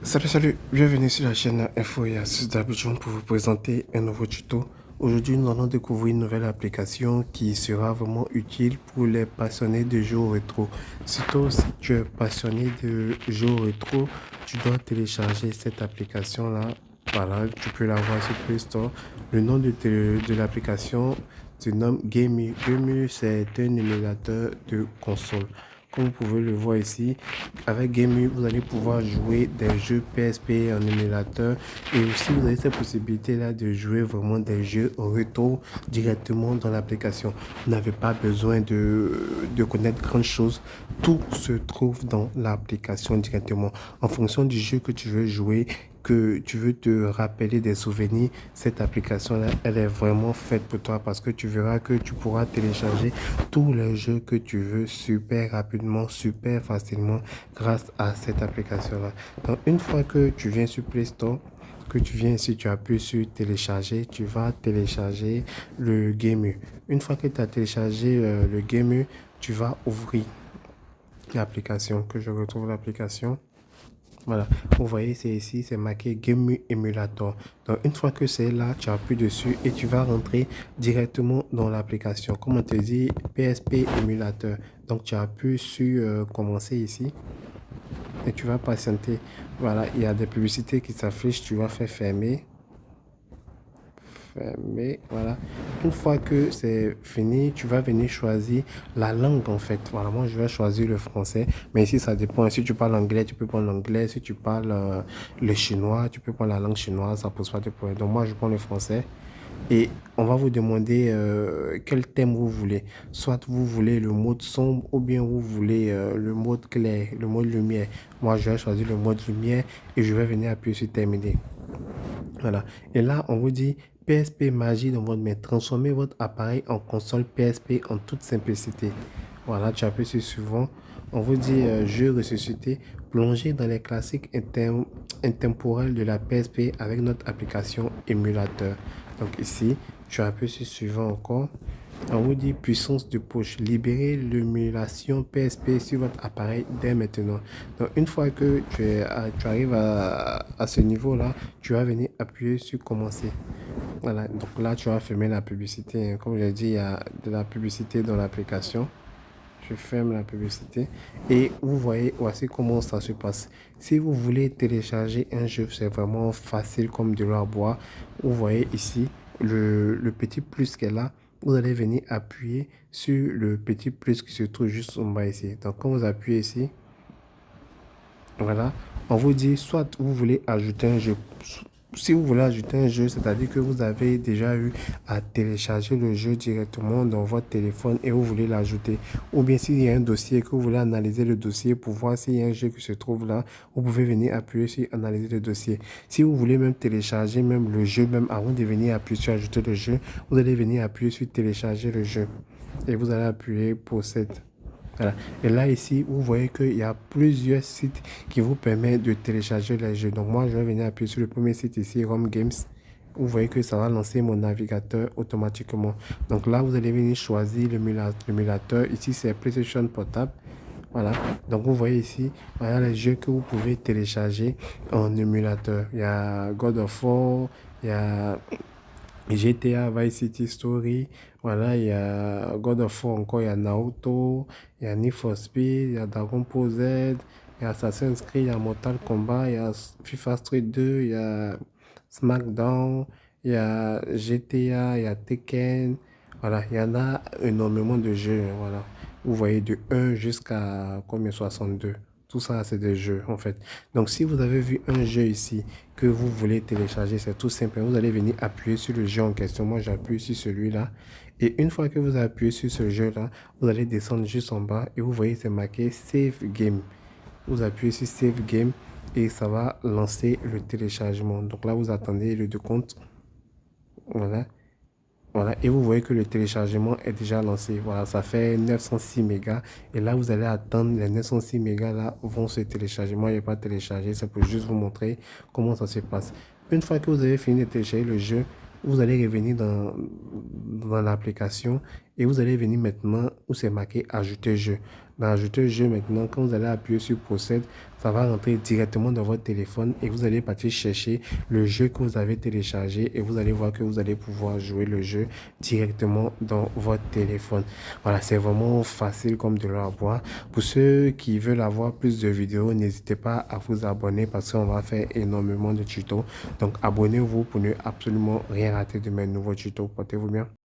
Salut, bienvenue sur la chaîne Info et Astuces d'Abidjan pour vous présenter un nouveau tuto. Aujourd'hui, nous allons découvrir une nouvelle application qui sera vraiment utile pour les passionnés de jeux rétro. Surtout si tu es passionné de jeux rétro, tu dois télécharger cette application-là. Voilà, tu peux la voir sur Play Store. Le nom de l'application se nomme Gamey. Gamey, c'est un émulateur de console. Comme vous pouvez le voir ici, avec Gamey, vous allez pouvoir jouer des jeux PSP en émulateur et aussi vous avez cette possibilité-là de jouer vraiment des jeux rétro directement dans l'application. Vous n'avez pas besoin de connaître grand chose. Tout se trouve dans l'application directement. En fonction du jeu que tu veux jouer, que tu veux te rappeler des souvenirs, cette application-là, elle est vraiment faite pour toi parce que tu verras que tu pourras télécharger tous les jeux que tu veux super rapidement, super facilement grâce à cette application-là. Donc, une fois que tu viens sur Play Store, que tu viens ici, tu appuies sur télécharger, tu vas télécharger le Gameu. Une fois que tu as téléchargé le Gameu, tu vas ouvrir l'application, que je retrouve l'application. Voilà, vous voyez, c'est ici, c'est marqué Game Emulator. Donc, une fois que c'est là, tu appuies dessus et tu vas rentrer directement dans l'application. Comme on te dit, PSP Emulateur. Donc, tu appuies sur commencer ici et tu vas patienter. Voilà, il y a des publicités qui s'affichent, tu vas faire fermer. Fermer, voilà. Une fois que c'est fini, tu vas venir choisir la langue en fait. Voilà, moi je vais choisir le français, mais ici ça dépend. Si tu parles anglais, tu peux prendre l'anglais. Si tu parles le chinois, tu peux prendre la langue chinoise, ça pose pas de problème. Donc moi je prends le français et on va vous demander quel thème vous voulez. Soit vous voulez le mode sombre ou bien vous voulez le mode clair, le mode lumière. Moi je vais choisir le mode lumière et je vais venir appuyer sur terminer. Voilà. Et là, on vous dit PSP Magie dans votre main. Transformez votre appareil en console PSP en toute simplicité. Voilà, tu appuies sur suivant. On vous dit jeu ressuscité. Plongez dans les classiques intemporels de la PSP avec notre application émulateur. Donc ici, tu appuies sur suivant encore. On vous dit puissance de poche. Libérez l'émulation PSP sur votre appareil dès maintenant. Donc, une fois que tu arrives à ce niveau-là, tu vas venir appuyer sur commencer. Voilà. Donc là, tu vas fermer la publicité, hein. Comme j'ai dit, il y a de la publicité dans l'application. Je ferme la publicité et vous voyez voici comment ça se passe. Si vous voulez télécharger un jeu, c'est vraiment facile comme de l'eau à boire. Vous voyez ici le petit plus qu'elle a. Vous allez venir appuyer sur le petit plus qui se trouve juste en bas ici. Donc quand vous appuyez ici, voilà, on vous dit soit vous voulez ajouter un jeu. Si vous voulez ajouter un jeu, c'est-à-dire que vous avez déjà eu à télécharger le jeu directement dans votre téléphone et vous voulez l'ajouter. Ou bien s'il y a un dossier que vous voulez analyser le dossier pour voir s'il y a un jeu qui se trouve là, vous pouvez venir appuyer sur analyser le dossier. Si vous voulez même télécharger même le jeu, même avant de venir appuyer sur ajouter le jeu, vous allez venir appuyer sur télécharger le jeu. Et vous allez appuyer possède. Voilà. Et là, ici, vous voyez qu'il y a plusieurs sites qui vous permettent de télécharger les jeux. Donc, moi, je vais venir appuyer sur le premier site ici, Rom Games. Vous voyez que ça va lancer mon navigateur automatiquement. Donc là, vous allez venir choisir l'émulateur. Ici, c'est PlayStation Portable. Voilà. Donc, vous voyez ici, voilà les jeux que vous pouvez télécharger en émulateur. Il y a God of War, il y a GTA Vice City Story, voilà, il y a God of War encore, il y a Naruto, il y a Need for Speed, il y a Dragon Ball Z, il y a Assassin's Creed, il y a Mortal Kombat, il y a FIFA Street 2, il y a SmackDown, il y a GTA, il y a Tekken, voilà, il y en a énormément de jeux, voilà. Vous voyez de 1 jusqu'à combien 62. Tout ça, c'est des jeux, en fait. Donc, si vous avez vu un jeu ici que vous voulez télécharger, c'est tout simple. Vous allez venir appuyer sur le jeu en question. Moi, j'appuie sur celui-là. Et une fois que vous appuyez sur ce jeu-là, vous allez descendre juste en bas et vous voyez, c'est marqué Save Game. Vous appuyez sur Save Game et ça va lancer le téléchargement. Donc là, vous attendez le décompte. Voilà. Voilà, et vous voyez que le téléchargement est déjà lancé. Voilà, ça fait 906 mégas. Et là, vous allez attendre les 906 mégas là vont se télécharger. Moi, je n'ai pas téléchargé, c'est pour juste vous montrer comment ça se passe. Une fois que vous avez fini de télécharger le jeu, vous allez revenir dans l'application et vous allez venir maintenant où c'est marqué ajouter jeu. Dans ajouter jeu maintenant, quand vous allez appuyer sur procède, ça va rentrer directement dans votre téléphone et vous allez partir chercher le jeu que vous avez téléchargé et vous allez voir que vous allez pouvoir jouer le jeu directement dans votre téléphone. Voilà, c'est vraiment facile comme de l'eau à boire. Pour ceux qui veulent avoir plus de vidéos, n'hésitez pas à vous abonner parce qu'on va faire énormément de tutos. Donc abonnez-vous pour ne absolument rien rater de mes nouveaux tutos. Portez-vous bien.